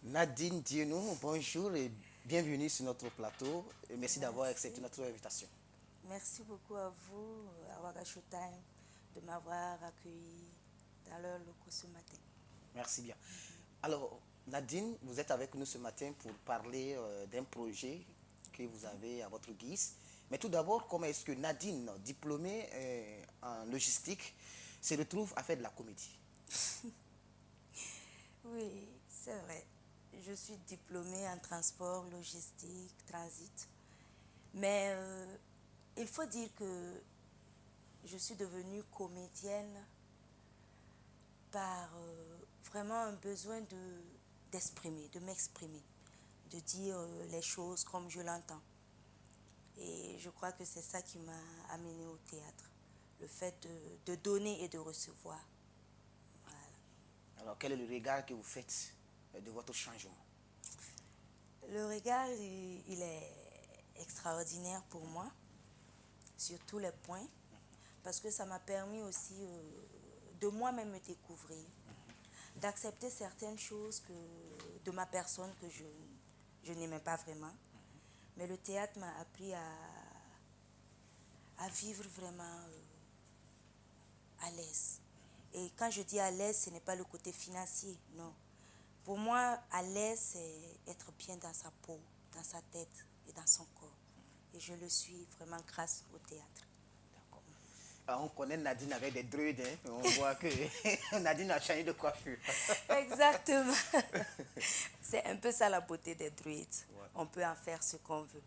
Nadine Dienou, bonjour et bienvenue sur notre plateau. Et merci d'avoir accepté Merci. notre invitation. Merci beaucoup à vous, à Wagasho Time, de m'avoir accueilli dans leurs locaux ce matin. Merci bien. Alors, Nadine, vous êtes avec nous ce matin pour parler d'un projet que vous avez à votre guise. Mais tout d'abord, comment est-ce que Nadine, diplômée en logistique, se retrouve à faire de la comédie? Oui, c'est vrai. Je suis diplômée en transport, logistique, transit. Mais il faut dire que je suis devenue comédienne par vraiment un besoin d'exprimer, de m'exprimer, de dire les choses comme je l'entends. Et je crois que c'est ça qui m'a amenée au théâtre. Le fait de donner et de recevoir. Voilà. Alors, quel est le regard que vous faites de votre changement? Le regard, il est extraordinaire pour moi, sur tous les points, parce que ça m'a permis aussi de moi-même me découvrir, d'accepter certaines choses de ma personne que je n'aimais pas vraiment. Mais le théâtre m'a appris à vivre vraiment à l'aise. Et quand je dis à l'aise, ce n'est pas le côté financier, non. Pour moi, à l'aise, c'est être bien dans sa peau, dans sa tête et dans son corps. Et je le suis vraiment grâce au théâtre. D'accord. Alors, on connaît Nadine avec des druides, hein, mais on voit que Nadine a changé de coiffure. Exactement. C'est un peu ça la beauté des druides. Ouais. On peut en faire ce qu'on veut.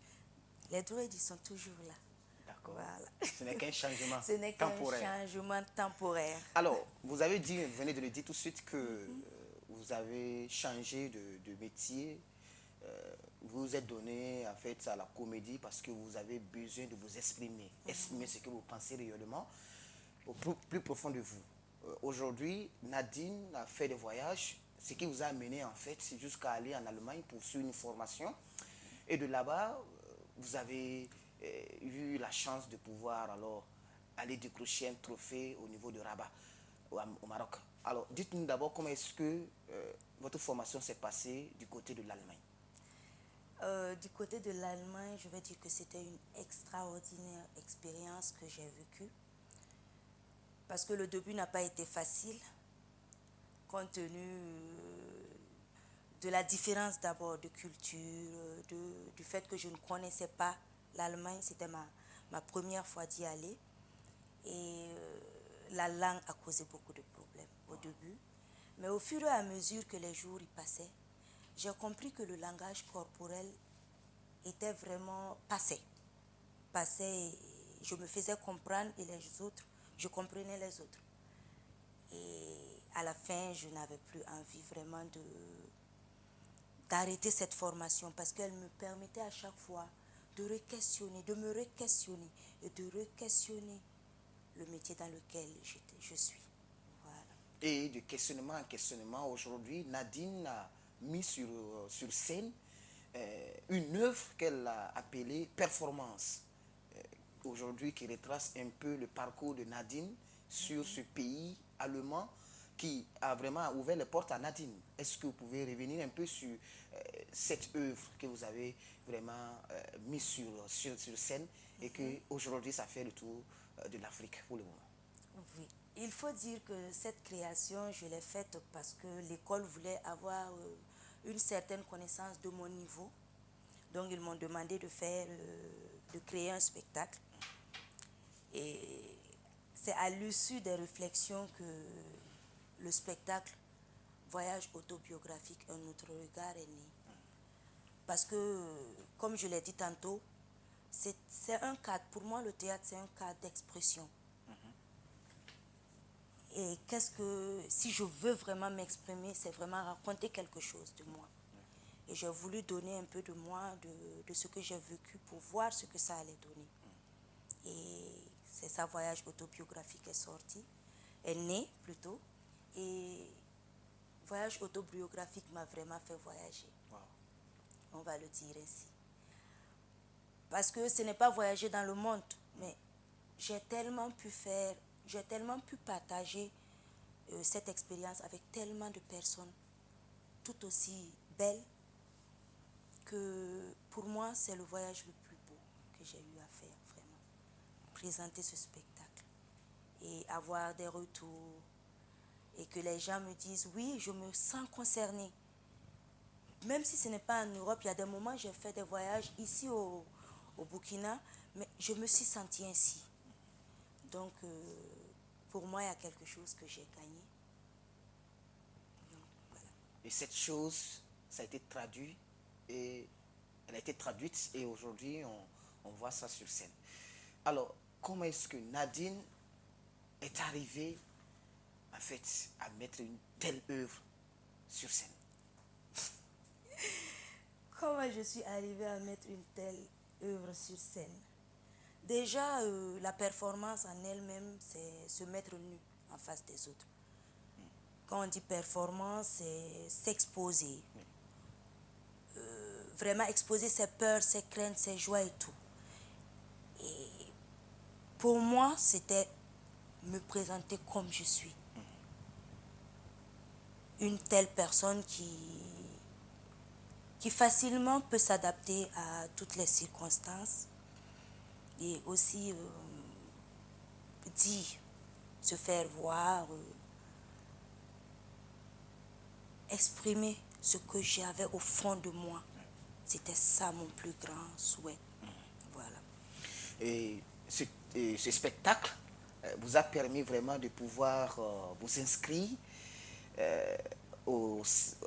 Les druides, ils sont toujours là. D'accord. Voilà. Ce n'est qu'un changement Ce n'est qu'un temporaire. changement temporaire. Alors, vous avez dit, vous venez de le dire tout de suite, que vous avez changé de métier. Vous vous êtes donné en fait à la comédie parce que vous avez besoin de vous exprimer, exprimer ce que vous pensez réellement au plus profond de vous. Aujourd'hui, Nadine a fait des voyages, ce qui vous a amené en fait jusqu'à aller en Allemagne pour suivre une formation. Et de là-bas, vous avez eu la chance de pouvoir alors aller décrocher un trophée au niveau de Rabat, au Maroc. Alors, dites-nous d'abord comment est-ce que votre formation s'est passée du côté de l'Allemagne. Du côté de l'Allemagne, je vais dire que c'était une extraordinaire expérience que j'ai vécue. Parce que le début n'a pas été facile, compte tenu de la différence d'abord de culture, du fait que je ne connaissais pas l'Allemagne. C'était ma première fois d'y aller. Et la langue a causé beaucoup de problèmes au début. Mais au fur et à mesure que les jours y passaient, j'ai compris que le langage corporel était vraiment passé. Passé, et je me faisais comprendre et les autres, je comprenais les autres. Et à la fin, je n'avais plus envie vraiment d'arrêter cette formation parce qu'elle me permettait à chaque fois de re-questionner, de me re-questionner et de re-questionner le métier dans lequel je suis. Voilà. Et de questionnement en questionnement, aujourd'hui, Nadine a mis sur scène une œuvre qu'elle a appelée Performance. Aujourd'hui, qui retrace un peu le parcours de Nadine sur ce pays allemand qui a vraiment ouvert les portes à Nadine. Est-ce que vous pouvez revenir un peu sur cette œuvre que vous avez vraiment mise sur scène et que aujourd'hui ça fait le tour de l'Afrique pour le moment? Oui, il faut dire que cette création, je l'ai faite parce que l'école voulait avoir une certaine connaissance de mon niveau. Donc, ils m'ont demandé de créer un spectacle. Et c'est à l'issue des réflexions que le spectacle Voyage autobiographique, un autre regard est né. Parce que, comme je l'ai dit tantôt, c'est un cadre, pour moi le théâtre c'est un cadre d'expression. Et si je veux vraiment m'exprimer, c'est vraiment raconter quelque chose de moi. Et j'ai voulu donner un peu de moi, de ce que j'ai vécu pour voir ce que ça allait donner. Et c'est ça, Voyage autobiographique est sorti, est né plutôt. Et Voyage autobiographique m'a vraiment fait voyager. Wow. On va le dire ainsi. Parce que ce n'est pas voyager dans le monde, mais j'ai tellement pu faire, j'ai tellement pu partager cette expérience avec tellement de personnes tout aussi belle que pour moi, c'est le voyage le plus beau que j'ai eu à faire, vraiment. Présenter ce spectacle et avoir des retours et que les gens me disent, oui, je me sens concernée. Même si ce n'est pas en Europe, il y a des moments, j'ai fait des voyages ici au Burkina, mais je me suis sentie ainsi. Donc, pour moi, il y a quelque chose que j'ai gagné. Donc, voilà. Et cette chose, ça a été traduit et elle a été traduite et aujourd'hui on voit ça sur scène. Alors, comment est-ce que Nadine est arrivée en fait à mettre une telle œuvre sur scène? Comment je suis arrivée à mettre une telle œuvre sur scène? Déjà, la performance en elle-même, c'est se mettre nu en face des autres. Quand on dit performance, c'est s'exposer. Vraiment exposer ses peurs, ses craintes, ses joies et tout. Et pour moi, c'était me présenter comme je suis. Une telle personne qui facilement peut s'adapter à toutes les circonstances et aussi dire, se faire voir, exprimer ce que j'avais au fond de moi. C'était ça mon plus grand souhait. Voilà. Et ce spectacle vous a permis vraiment de pouvoir vous inscrire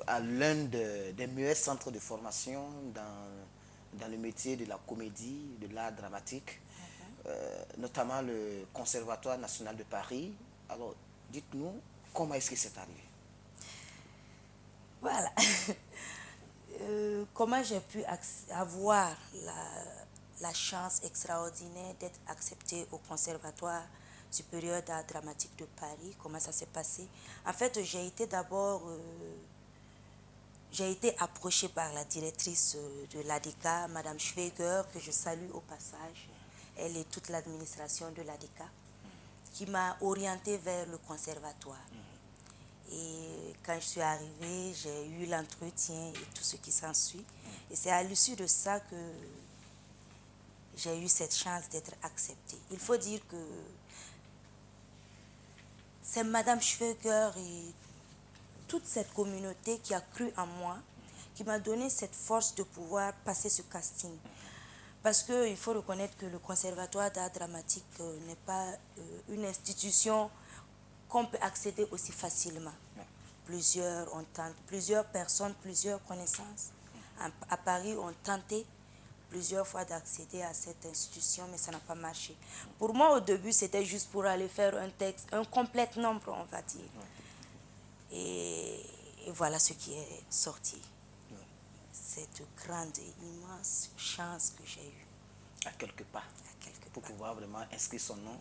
à l'un des meilleurs centres de formation dans le métier de la comédie, de l'art dramatique, notamment le Conservatoire national de Paris. Alors, dites-nous, comment est-ce que c'est arrivé? Voilà. Comment j'ai pu avoir la chance extraordinaire d'être acceptée au Conservatoire supérieur d'art dramatique de Paris. Comment ça s'est passé? En fait, j'ai été approchée par la directrice de l'ADECA, Madame Schweger, que je salue au passage. Elle et toute l'administration de l'ADECA, qui m'a orientée vers le conservatoire. Et quand je suis arrivée, j'ai eu l'entretien et tout ce qui s'ensuit. Et c'est à l'issue de ça que j'ai eu cette chance d'être acceptée. Il faut dire que c'est Madame Schweger et toute cette communauté qui a cru en moi, qui m'a donné cette force de pouvoir passer ce casting. Parce qu'il faut reconnaître que le Conservatoire d'art dramatique n'est pas une institution qu'on peut accéder aussi facilement. Plusieurs personnes, plusieurs connaissances à Paris ont tenté plusieurs fois d'accéder à cette institution, mais ça n'a pas marché. Pour moi, au début, c'était juste pour aller faire un texte, un complet nombre, on va dire. Et voilà ce qui est sorti. Cette grande et immense chance que j'ai eue. À quelque part. Pour pouvoir vraiment inscrire son nom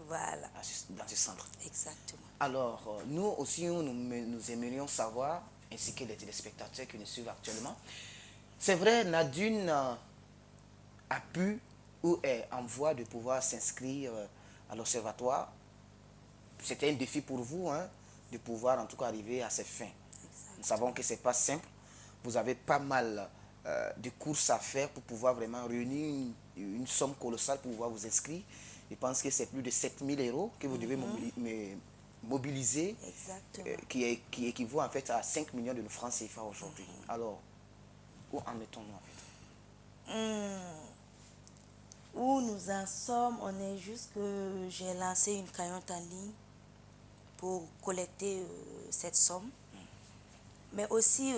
voilà. dans ce centre. Exactement. Alors, nous aussi, nous aimerions savoir, ainsi que les téléspectateurs qui nous suivent actuellement, c'est vrai, Nadine a pu ou est en voie de pouvoir s'inscrire à l'observatoire. C'était un défi pour vous, hein, de pouvoir en tout cas arriver à ses fins. Exactement. Nous savons que ce n'est pas simple. Vous avez pas mal de courses à faire pour pouvoir vraiment réunir une somme colossale pour pouvoir vous inscrire. Je pense que c'est plus de 7 000 € que vous devez mobiliser, qui équivaut en fait à 5 millions de francs CFA aujourd'hui. Alors, où en est-on en fait? Où nous en sommes, on est juste que j'ai lancé une cagnotte en ligne pour collecter cette somme. Mais aussi,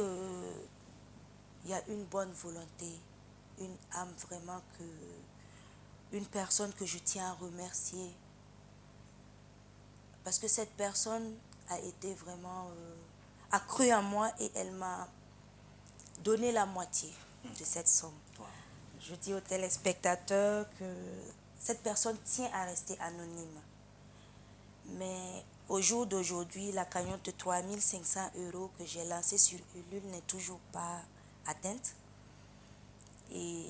il y a une bonne volonté, une âme vraiment une personne que je tiens à remercier. Parce que cette personne a été vraiment, a cru en moi et elle m'a donné la moitié de cette somme. Je dis aux téléspectateurs que cette personne tient à rester anonyme. Mais au jour d'aujourd'hui, la cagnotte de 3 500 € que j'ai lancée sur Ulule n'est toujours pas atteinte. Et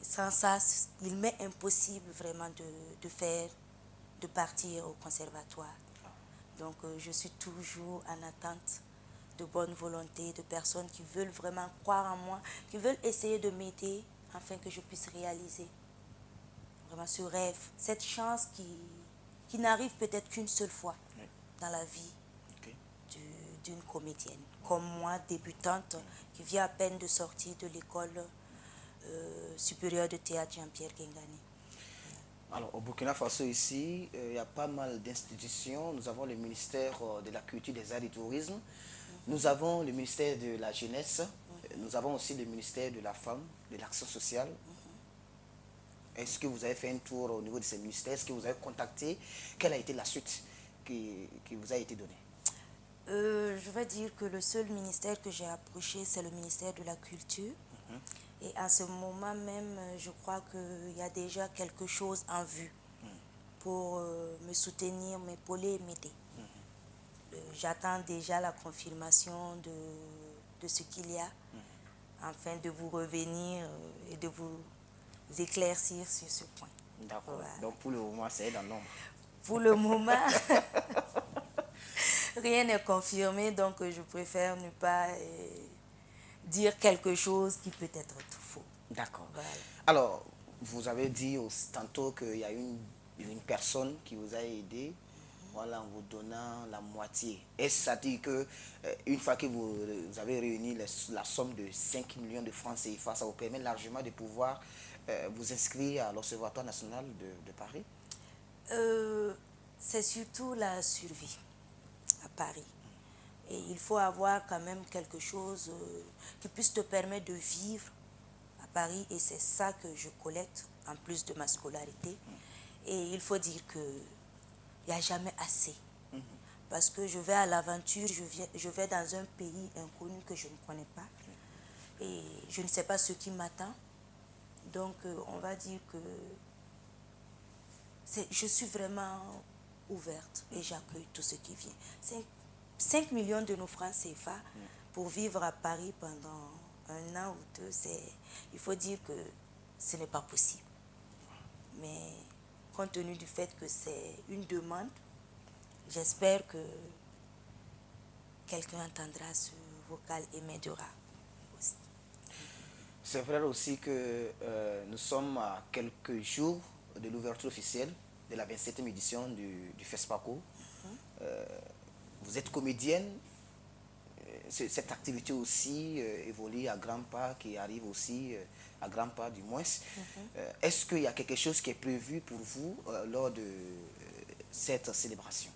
sans ça, il m'est impossible vraiment de partir au conservatoire. Donc je suis toujours en attente de bonne volonté, de personnes qui veulent vraiment croire en moi, qui veulent essayer de m'aider afin que je puisse réaliser vraiment ce rêve, cette chance qui n'arrive peut-être qu'une seule fois Oui. dans la vie Ok. d'une comédienne, comme moi, débutante, qui vient à peine de sortir de l'école supérieure de théâtre Jean-Pierre Gengani. Alors, au Burkina Faso, ici, il y a pas mal d'institutions. Nous avons le ministère de la Culture, des Arts et du Tourisme. Nous avons le ministère de la Jeunesse. Nous avons aussi le ministère de la Femme, de l'Action sociale. Est-ce que vous avez fait un tour au niveau de ces ministères? Est-ce que vous avez contacté? Quelle a été la suite qui vous a été donnée? Je vais dire que le seul ministère que j'ai approché, c'est le ministère de la Culture. Et à ce moment même, je crois qu'il y a déjà quelque chose en vue pour me soutenir, m'épauler et m'aider. J'attends déjà la confirmation de ce qu'il y a, afin de vous revenir et de vous éclaircir sur ce point. D'accord. Voilà. Donc, pour le moment, c'est dans l'ombre. Pour le moment, rien n'est confirmé, donc je préfère ne pas dire quelque chose qui peut être tout faux. D'accord. Voilà. Alors, vous avez dit tantôt qu'il y a une personne qui vous a aidé, voilà, en vous donnant la moitié. Est-ce à dire que une fois que vous avez réuni la somme de 5 millions de francs CFA, ça vous permet largement de pouvoir vous inscrire à l'Observatoire national de Paris? C'est surtout la survie à Paris. Et il faut avoir quand même quelque chose qui puisse te permettre de vivre à Paris. Et c'est ça que je collecte, en plus de ma scolarité. Et il faut dire qu'il n'y a jamais assez. Parce que je vais à l'aventure, je vais dans un pays inconnu que je ne connais pas. Et je ne sais pas ce qui m'attend. Donc, on va dire que je suis vraiment ouverte et j'accueille tout ce qui vient. 5 millions de nos francs CFA pour vivre à Paris pendant un an ou deux, il faut dire que ce n'est pas possible. Mais compte tenu du fait que c'est une demande, j'espère que quelqu'un entendra ce vocal et m'aidera aussi. C'est vrai aussi que nous sommes à quelques jours de l'ouverture officielle de la 27e édition du FESPACO. Vous êtes comédienne. Cette activité aussi évolue à grands pas, qui arrive aussi à grands pas du moins. Est-ce qu'il y a quelque chose qui est prévu pour vous lors de cette célébration?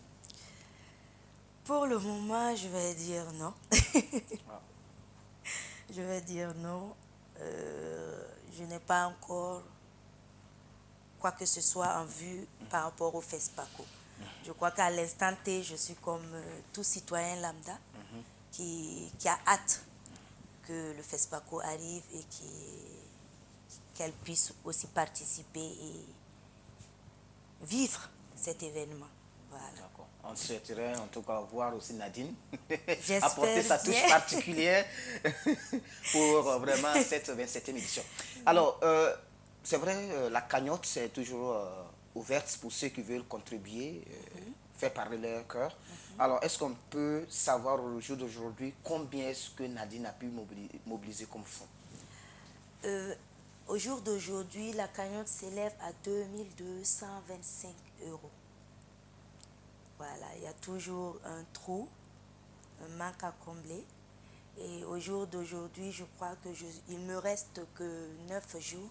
Pour le moment, je vais dire non. Ah. Je vais dire non. Je n'ai pas encore quoi que ce soit en vue par rapport au FESPACO. Je crois qu'à l'instant T, je suis comme tout citoyen lambda qui a hâte que le FESPACO arrive et qu'elle puisse aussi participer et vivre cet événement. Voilà. D'accord. On souhaiterait en tout cas voir aussi Nadine J'espère apporter sa touche bien. particulière pour vraiment cette 27e édition. Alors, c'est vrai, la cagnotte c'est toujours ouverte pour ceux qui veulent contribuer, faire parler leur cœur. Alors, est-ce qu'on peut savoir au jour d'aujourd'hui combien est-ce que Nadine a pu mobiliser comme fonds? Au jour d'aujourd'hui, la cagnotte s'élève à 2225 euros. Voilà, il y a toujours un trou, un manque à combler. Et au jour d'aujourd'hui, je crois il me reste que 9 jours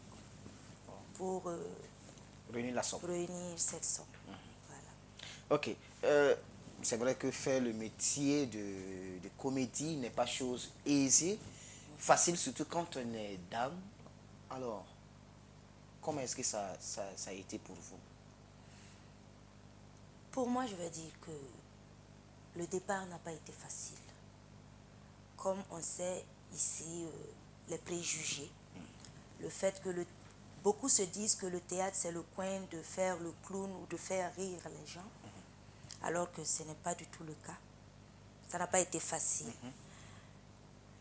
pour Réunir la somme. réunir cette somme. Voilà. Ok. C'est vrai que faire le métier de comédie n'est pas chose aisée, facile, surtout quand on est dame. Alors, comment est-ce que ça a été pour vous? Pour moi, je vais dire que le départ n'a pas été facile. Comme on sait ici, les préjugés, le fait que beaucoup se disent que le théâtre, c'est le coin de faire le clown ou de faire rire les gens, alors que ce n'est pas du tout le cas. Ça n'a pas été facile.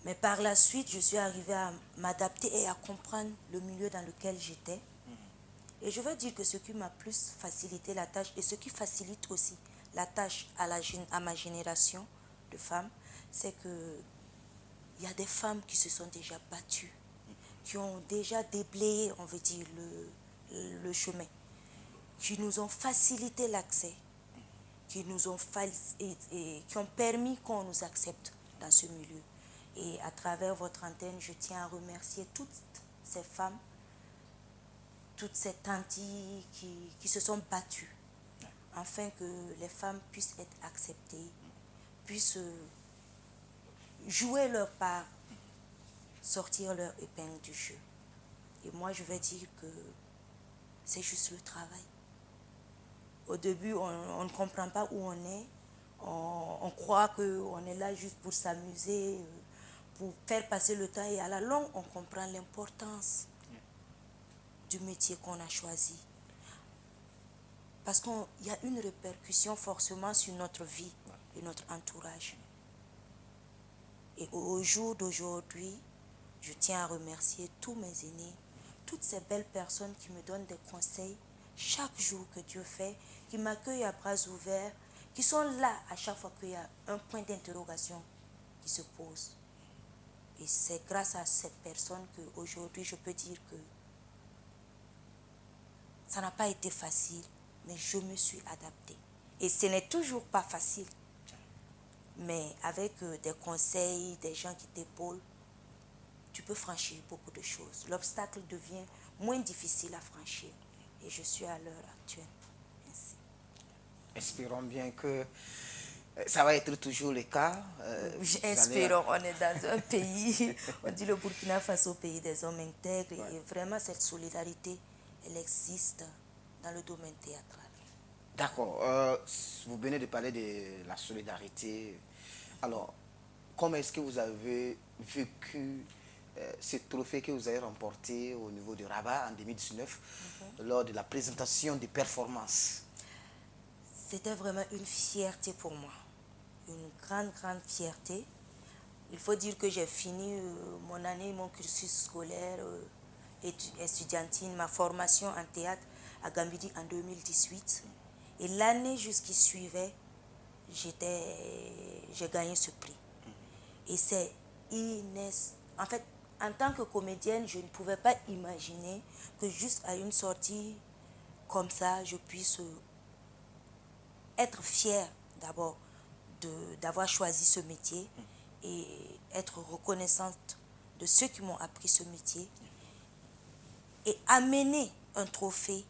Mais par la suite, je suis arrivée à m'adapter et à comprendre le milieu dans lequel j'étais. Et je veux dire que ce qui m'a plus facilité la tâche et ce qui facilite aussi la tâche à ma génération de femmes, c'est que il y a des femmes qui se sont déjà battues, qui ont déjà déblayé, on veut dire, le chemin, qui nous ont facilité l'accès, qui ont permis qu'on nous accepte dans ce milieu. Et à travers votre antenne, je tiens à remercier toutes ces femmes, toutes ces tanties qui se sont battues, afin que les femmes puissent être acceptées, puissent jouer leur part, sortir leur épingle du jeu. Et moi, je vais dire que c'est juste le travail. Au début, on ne comprend pas où on est. On croit qu'on est là juste pour s'amuser, pour faire passer le temps. Et à la longue, on comprend l'importance du métier qu'on a choisi. Parce qu'il y a une répercussion forcément sur notre vie et notre entourage. Et au jour d'aujourd'hui, je tiens à remercier tous mes aînés, toutes ces belles personnes qui me donnent des conseils chaque jour que Dieu fait, qui m'accueillent à bras ouverts, qui sont là à chaque fois qu'il y a un point d'interrogation qui se pose. Et c'est grâce à cette personne qu'aujourd'hui je peux dire que ça n'a pas été facile, mais je me suis adaptée. Et ce n'est toujours pas facile. Mais avec des conseils, des gens qui t'épaulent, tu peux franchir beaucoup de choses. L'obstacle devient moins difficile à franchir. Et je suis à l'heure actuelle. Merci. Espérons bien que ça va être toujours le cas. Espérons, on est dans un pays, on dit le Burkina Faso, pays des hommes intègres. Et vraiment, cette solidarité, elle existe dans le domaine théâtral. D'accord. Vous venez de parler de la solidarité. Alors, comment est-ce que vous avez vécu ce trophée que vous avez remporté au niveau de Rabat en 2019 lors de la présentation des performances? C'était vraiment une fierté pour moi. Une grande, grande fierté. Il faut dire que j'ai fini mon année, mon cursus scolaire, estudiantine, ma formation en théâtre à Gambidi en 2018. Et l'année qui suivait, j'ai gagné ce prix. Et c'est en fait, en tant que comédienne, je ne pouvais pas imaginer que juste à une sortie comme ça, je puisse être fière d'abord d'avoir choisi ce métier et être reconnaissante de ceux qui m'ont appris ce métier et amener un trophée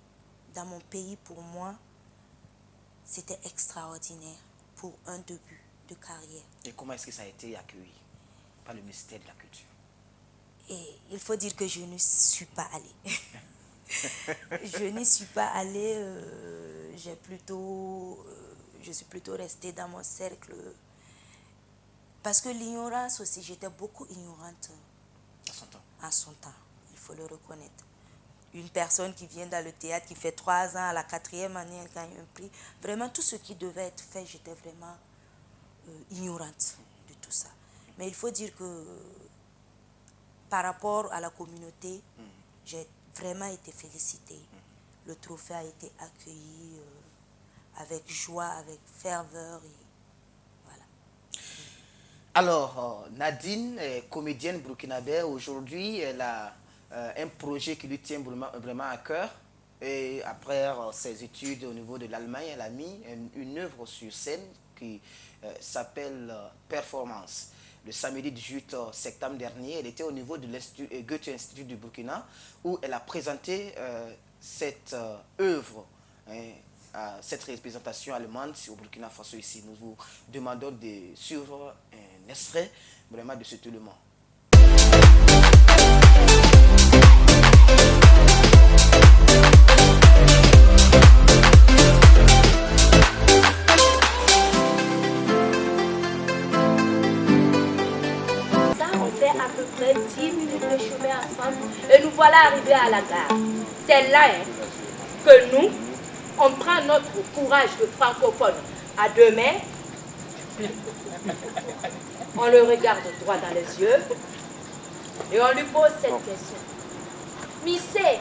dans mon pays. Pour moi, c'était extraordinaire pour un début de carrière. Et comment est-ce que ça a été accueilli par le ministère de la Culture? Et il faut dire que je ne suis pas allée. Je n'y suis pas allée. Je suis plutôt restée dans mon cercle. Parce que l'ignorance aussi, j'étais beaucoup ignorante à son temps. Il faut le reconnaître. Une personne qui vient dans le théâtre, qui fait 3 ans, à la 4e année, elle gagne un prix. Vraiment, tout ce qui devait être fait, j'étais vraiment ignorante de tout ça. Mais il faut dire que par rapport à la communauté, j'ai vraiment été félicitée. Le trophée a été accueilli avec joie, avec ferveur. Et voilà. Alors, Nadine est comédienne burkinabé. Aujourd'hui, elle a un projet qui lui tient vraiment à cœur. Et après ses études au niveau de l'Allemagne, elle a mis une œuvre sur scène qui s'appelle Performance. Le samedi 18 septembre dernier, elle était au niveau de Goethe Institut du Burkina où elle a présenté cette œuvre, cette représentation allemande au Burkina Faso ici. Nous vous demandons de suivre un extrait vraiment de cet élément. À peu près 10 minutes de chemin ensemble et nous voilà arrivés à la gare. C'est là que nous, on prend notre courage de francophone à 2 mains, on le regarde droit dans les yeux et on lui pose cette question. Missé.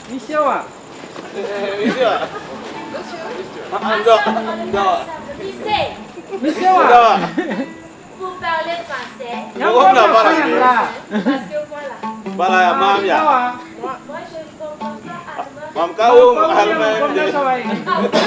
Missé wa? Missé. Missé wa? pour parler français. Nyangoma Parce fanya. que voilà. Bala mamia. Moi, je ne comprends pas allemand.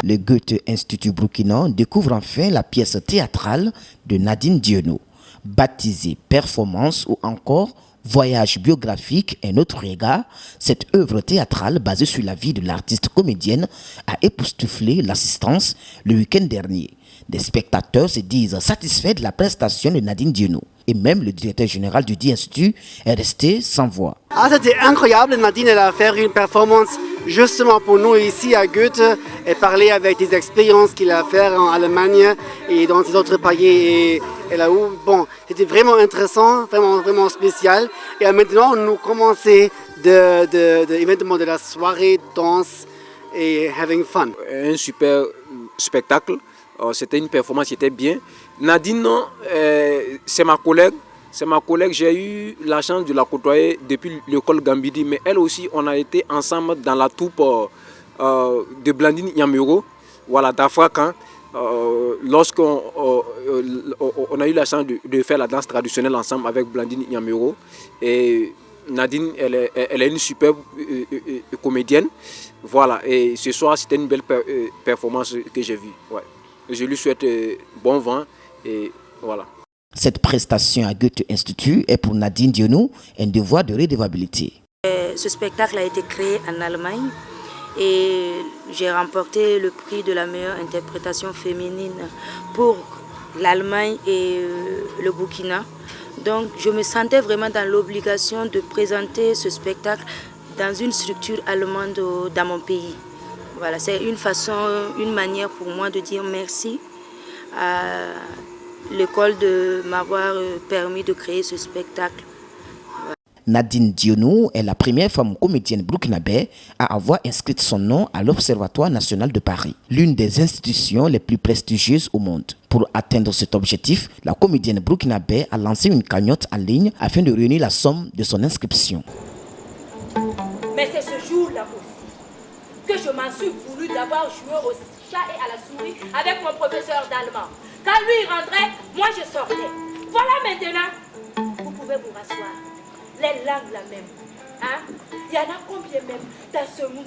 Le Goethe Institut burkinabé découvre enfin la pièce théâtrale de Nadine Diono, baptisée Performance ou encore Voyage biographique, un autre regard. Cette œuvre théâtrale basée sur la vie de l'artiste comédienne a époustouflé l'assistance le week-end dernier. Des spectateurs se disent satisfaits de la prestation de Nadine Diono. Et même le directeur général du dit institut est resté sans voix. Ah, c'était incroyable. Nadine, elle a fait une performance justement pour nous ici à Goethe et parler avec des expériences qu'il a fait en Allemagne et dans les autres pays. Et là où, bon, c'était vraiment intéressant, vraiment spécial. Et maintenant, nous commençons évidemment de la soirée, danse et having fun. Un super spectacle. C'était une performance qui était bien. Nadine, c'est ma collègue. C'est ma collègue, j'ai eu la chance de la côtoyer depuis l'école Gambidi, mais elle aussi, on a été ensemble dans la troupe de Blandine Nyamuro, voilà, d'Afrique. Lorsqu'on on a eu la chance de faire la danse traditionnelle ensemble avec Blandine Nyamuro, et Nadine, elle est une superbe comédienne, voilà, et ce soir, c'était une belle performance que j'ai vue. Ouais. Je lui souhaite bon vent, et voilà. Cette prestation à Goethe Institut est pour Nadine Diono un devoir de redevabilité. Ce spectacle a été créé en Allemagne et j'ai remporté le prix de la meilleure interprétation féminine pour l'Allemagne et le Burkina. Donc je me sentais vraiment dans l'obligation de présenter ce spectacle dans une structure allemande dans mon pays. Voilà, c'est une manière pour moi de dire merci à l'école de m'avoir permis de créer ce spectacle. Nadine Diono est la première femme comédienne burkinabé à avoir inscrit son nom à l'Observatoire national de Paris, l'une des institutions les plus prestigieuses au monde. Pour atteindre cet objectif, la comédienne burkinabé a lancé une cagnotte en ligne afin de réunir la somme de son inscription. Mais c'est ce jour-là aussi que je m'en suis voulu d'avoir joué au chat et à la souris avec mon professeur d'allemand. Quand lui rentrait, moi je sortais. Voilà maintenant, vous pouvez vous rasseoir. Les langues là même. Hein? Il y en a combien même dans ce monde?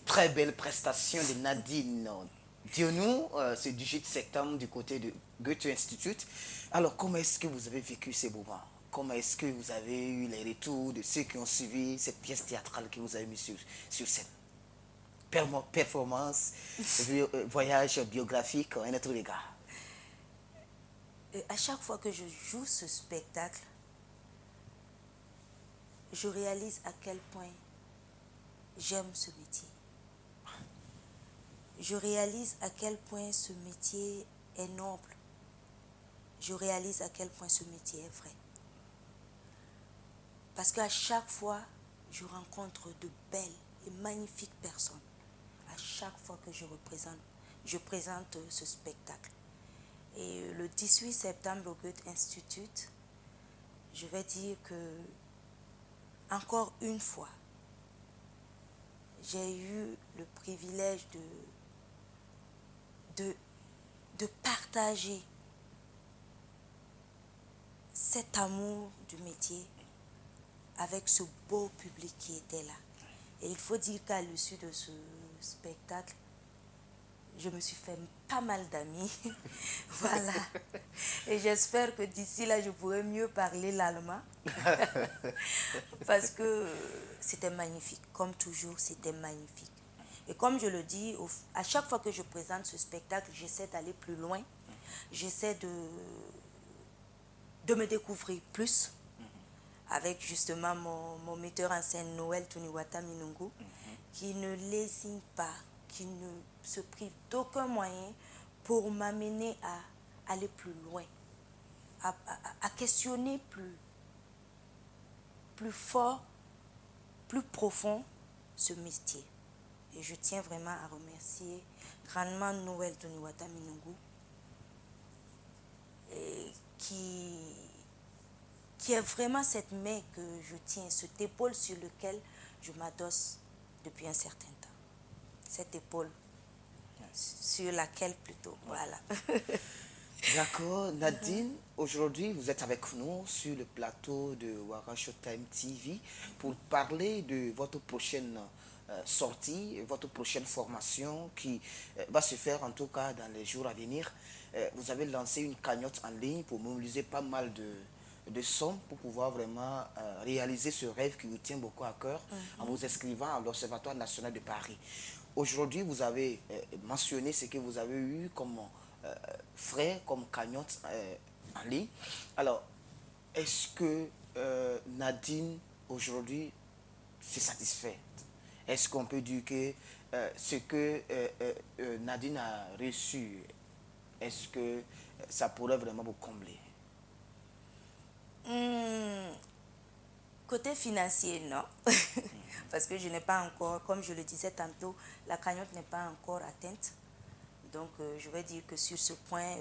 Très belle prestation de Nadine Diono, c'est du 8 septembre du côté de Goethe Institut. Alors, comment est-ce que vous avez vécu ces moments? Comment est-ce que vous avez eu les retours de ceux qui ont suivi cette pièce théâtrale que vous avez mise sur scène? Performance, voyage biographique, un autre regard. À chaque fois que je joue ce spectacle, je réalise à quel point j'aime ce métier. Je réalise à quel point ce métier est noble. Je réalise à quel point ce métier est vrai. Parce qu'à chaque fois, je rencontre de belles et magnifiques personnes. À chaque fois que je présente ce spectacle. Et le 18 septembre au Goethe Institut, je vais dire que, encore une fois, j'ai eu le privilège de partager cet amour du métier avec ce beau public qui était là. Et il faut dire qu'à l'issue de ce spectacle, je me suis fait pas mal d'amis. Voilà. Et j'espère que d'ici là, je pourrai mieux parler l'allemand. Parce que c'était magnifique. Comme toujours, c'était magnifique. Et comme je le dis, à chaque fois que je présente ce spectacle, j'essaie d'aller plus loin. J'essaie de me découvrir plus. Avec justement mon metteur en scène Noël Tuniwata Minungu, qui ne lésine pas, qui ne se prive d'aucun moyen pour m'amener à aller plus loin, à questionner plus fort, plus profond ce métier. Et je tiens vraiment à remercier grandement Noël Tuniwata Minungu et qui est vraiment cette main que je tiens, cette épaule sur laquelle je m'adosse depuis un certain temps. Cette épaule sur laquelle plutôt, voilà. D'accord, Nadine, aujourd'hui vous êtes avec nous sur le plateau de Wara Showtime TV pour parler de votre prochaine sortie, votre prochaine formation qui va se faire en tout cas dans les jours à venir. Vous avez lancé une cagnotte en ligne pour mobiliser pas mal de sommes pour pouvoir vraiment réaliser ce rêve qui vous tient beaucoup à cœur en vous inscrivant à l'Observatoire national de Paris. Aujourd'hui, vous avez mentionné ce que vous avez eu comme frais, comme cagnotte en ligne. Alors, est-ce que Nadine, aujourd'hui, s'est satisfaite? Est-ce qu'on peut dire que ce que Nadine a reçu, est-ce que ça pourrait vraiment vous combler? Côté financier, non. Parce que je n'ai pas encore, comme je le disais tantôt, la cagnotte n'est pas encore atteinte. Donc, je vais dire que sur ce point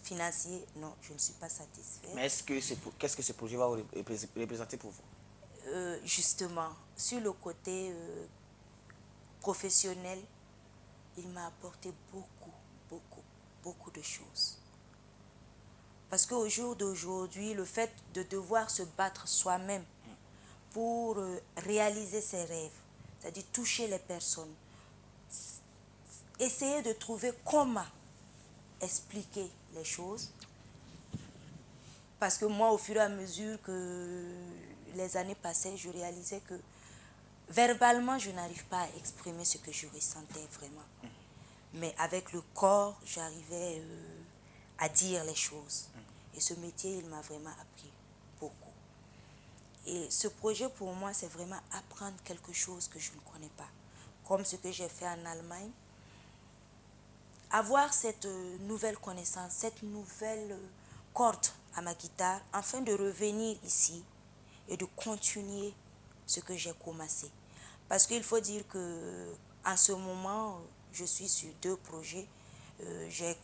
financier, non, je ne suis pas satisfaite. Mais qu'est-ce que ce projet va représenter pour vous? Justement, sur le côté professionnel, il m'a apporté beaucoup de choses. Parce qu'au jour d'aujourd'hui, le fait de devoir se battre soi-même pour réaliser ses rêves, c'est-à-dire toucher les personnes, essayer de trouver comment expliquer les choses. Parce que moi, au fur et à mesure que les années passaient, je réalisais que verbalement, je n'arrive pas à exprimer ce que je ressentais vraiment. Mais avec le corps, j'arrivais à dire les choses. Et ce métier, il m'a vraiment appris beaucoup. Et ce projet, pour moi, c'est vraiment apprendre quelque chose que je ne connais pas. Comme ce que j'ai fait en Allemagne. Avoir cette nouvelle connaissance, cette nouvelle corde à ma guitare, afin de revenir ici et de continuer ce que j'ai commencé. Parce qu'il faut dire que en ce moment, je suis sur 2 projets. J'ai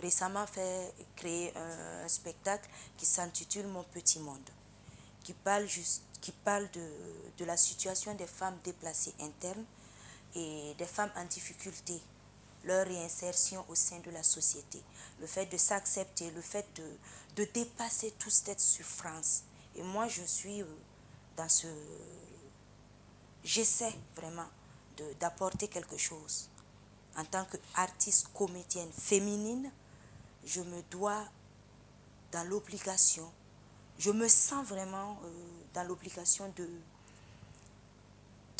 récemment créé un spectacle qui s'intitule Mon petit monde, qui parle de la situation des femmes déplacées internes et des femmes en difficulté, leur réinsertion au sein de la société, le fait de s'accepter, le fait de dépasser toute cette souffrance. Et moi, je suis dans ce... J'essaie vraiment d'apporter quelque chose. En tant qu'artiste comédienne féminine, je me dois dans l'obligation, je me sens vraiment dans l'obligation de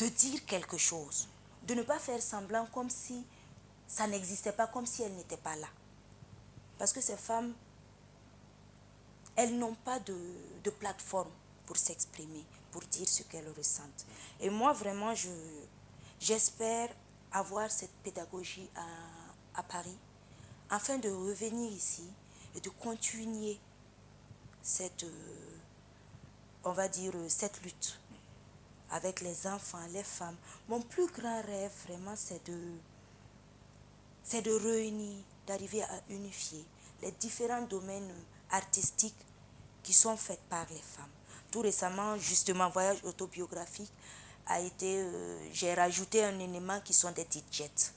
dire quelque chose, de ne pas faire semblant comme si ça n'existait pas, comme si elles n'étaient pas là. Parce que ces femmes, elles n'ont pas de plateforme pour s'exprimer, pour dire ce qu'elles ressentent. Et moi, vraiment, j'espère avoir cette pédagogie à Paris, afin de revenir ici et de continuer cette, on va dire, cette lutte avec les enfants, les femmes. Mon plus grand rêve, vraiment, c'est de réunir, d'arriver à unifier les différents domaines artistiques qui sont faits par les femmes. Tout récemment, justement, voyage autobiographique a été, j'ai rajouté un élément qui sont des DJs.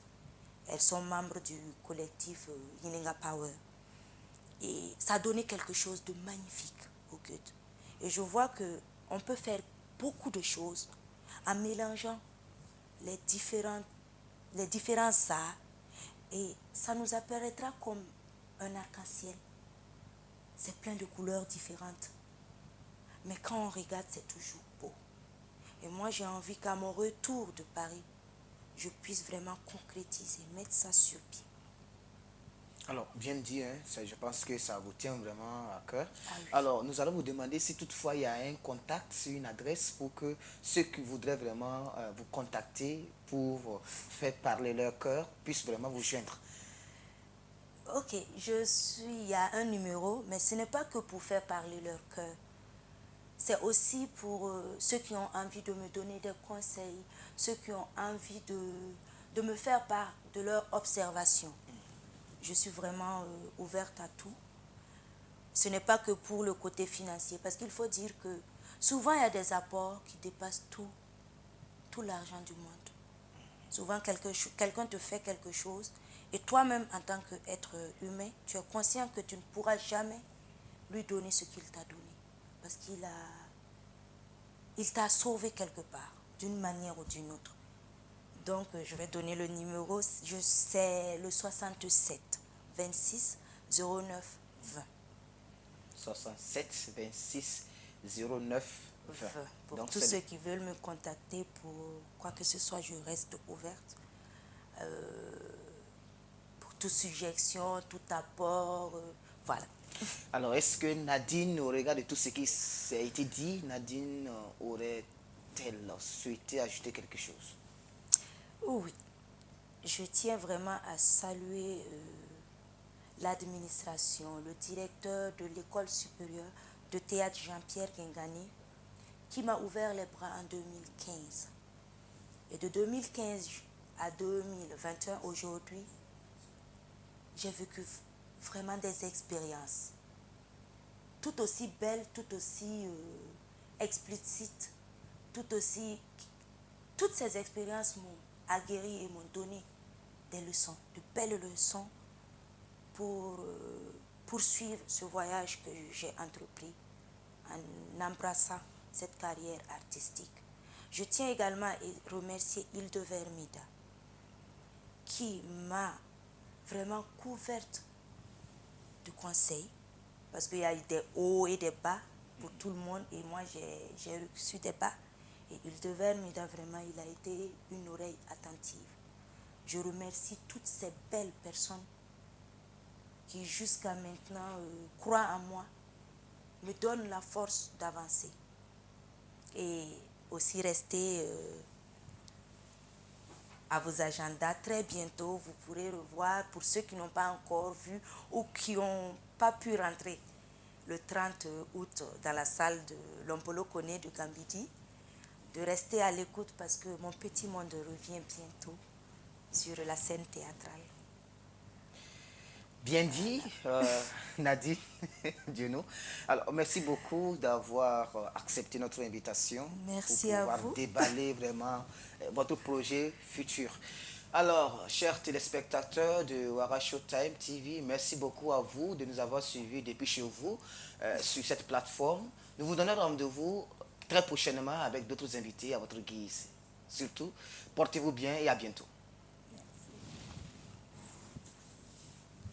Elles sont membres du collectif Yininga Power. Et ça a donné quelque chose de magnifique au Goethe. Et je vois qu'on peut faire beaucoup de choses en mélangeant les différents arts. Et ça nous apparaîtra comme un arc-en-ciel. C'est plein de couleurs différentes. Mais quand on regarde, c'est toujours beau. Et moi, j'ai envie qu'à mon retour de Paris, je puisse vraiment concrétiser, mettre ça sur pied. Alors, bien dit, hein, je pense que ça vous tient vraiment à cœur. Ah oui. Alors, nous allons vous demander si toutefois il y a un contact, une adresse pour que ceux qui voudraient vraiment vous contacter pour faire parler leur cœur puissent vraiment vous joindre. Ok, il y a un numéro, mais ce n'est pas que pour faire parler leur cœur. C'est aussi pour ceux qui ont envie de me donner des conseils, ceux qui ont envie de me faire part de leur observation. Je suis vraiment ouverte à tout. ce n'est pas que pour le côté financier, parce qu'il faut dire que souvent il y a des apports qui dépassent tout l'argent du monde. Souvent quelqu'un te fait quelque chose et toi-même en tant qu'être humain, tu es conscient que tu ne pourras jamais lui donner ce qu'il t'a donné. Parce qu'il t'a sauvé quelque part, d'une manière ou d'une autre. Donc, je vais donner le numéro, c'est le 67 26 09 20. 67 26 09 20. Pour Donc, tous ceux qui veulent me contacter pour quoi que ce soit, je reste ouverte. Pour toute suggestion, tout apport, voilà. Alors, est-ce que Nadine, au regard de tout ce qui a été dit, Nadine aurait-elle souhaité ajouter quelque chose? Oui, je tiens vraiment à saluer l'administration, le directeur de l'école supérieure de théâtre Jean-Pierre Kengani, qui m'a ouvert les bras en 2015. Et de 2015 à 2021, aujourd'hui, j'ai vécu vraiment des expériences tout aussi belles, tout aussi explicites, toutes ces expériences m'ont aguerri et m'ont donné des leçons, de belles leçons pour poursuivre ce voyage que j'ai entrepris en embrassant cette carrière artistique. Je tiens également à remercier Hildevermida qui m'a vraiment couverte de conseils parce qu'il y a eu des hauts et des bas pour tout le monde et moi j'ai reçu des bas. Et Hildevermida, vraiment, il a été une oreille attentive. Je remercie toutes ces belles personnes qui, jusqu'à maintenant, croient en moi, me donnent la force d'avancer. Et aussi rester à vos agendas. Très bientôt, vous pourrez revoir, pour ceux qui n'ont pas encore vu ou qui n'ont pas pu rentrer le 30 août dans la salle de l'Ompolo Koné de Gambidi, de rester à l'écoute parce que mon petit monde revient bientôt sur la scène théâtrale. Bien dit, Nadine Diono. Alors, merci beaucoup d'avoir accepté notre invitation. Merci pour à pouvoir vous. déballer vraiment votre projet futur. Alors, chers téléspectateurs de Wara Showtime TV, merci beaucoup à vous de nous avoir suivis depuis chez vous sur cette plateforme. Nous vous donnons rendez-vous très prochainement avec d'autres invités à votre guise. Surtout, portez-vous bien et à bientôt.